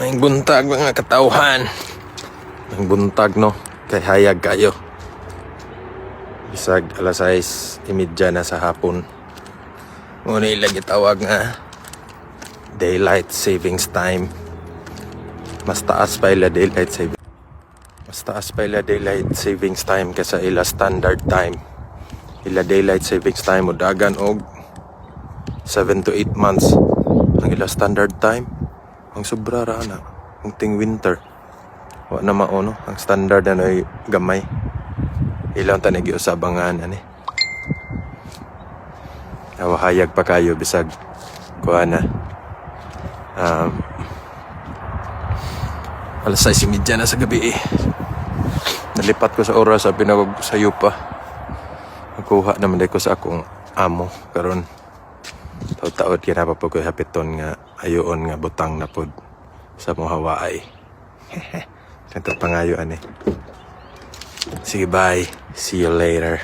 May buntag mga katauhan. May buntag no. Kay hayag kayo. Bisag alas 6:30 na sa hapon. Muna ilang itawag nga daylight savings time. Mas taas pa ila daylight savings. Mas taas pa ila daylight savings time kaysa ila standard time. Ila daylight savings time o dagan og 7 to 8 months. Ang ila standard time ang sobra ra na ang ting winter. Wa na mao no, ang standard na ay gamay. Ilang tanay giusabangan ani. Nawahayag pa kayo bisag kuha na. Alas 6:30 na sa gabi eh. Nalipat ko sa oras sa pinawag sa yupa. Nakuha naman ko sa akong amo karon. Taud-taud kinapa po ko hapiton nga ayoon nga butang na pod sa mohawaay. Kanto pangayo ani. Sige, bye. See you later.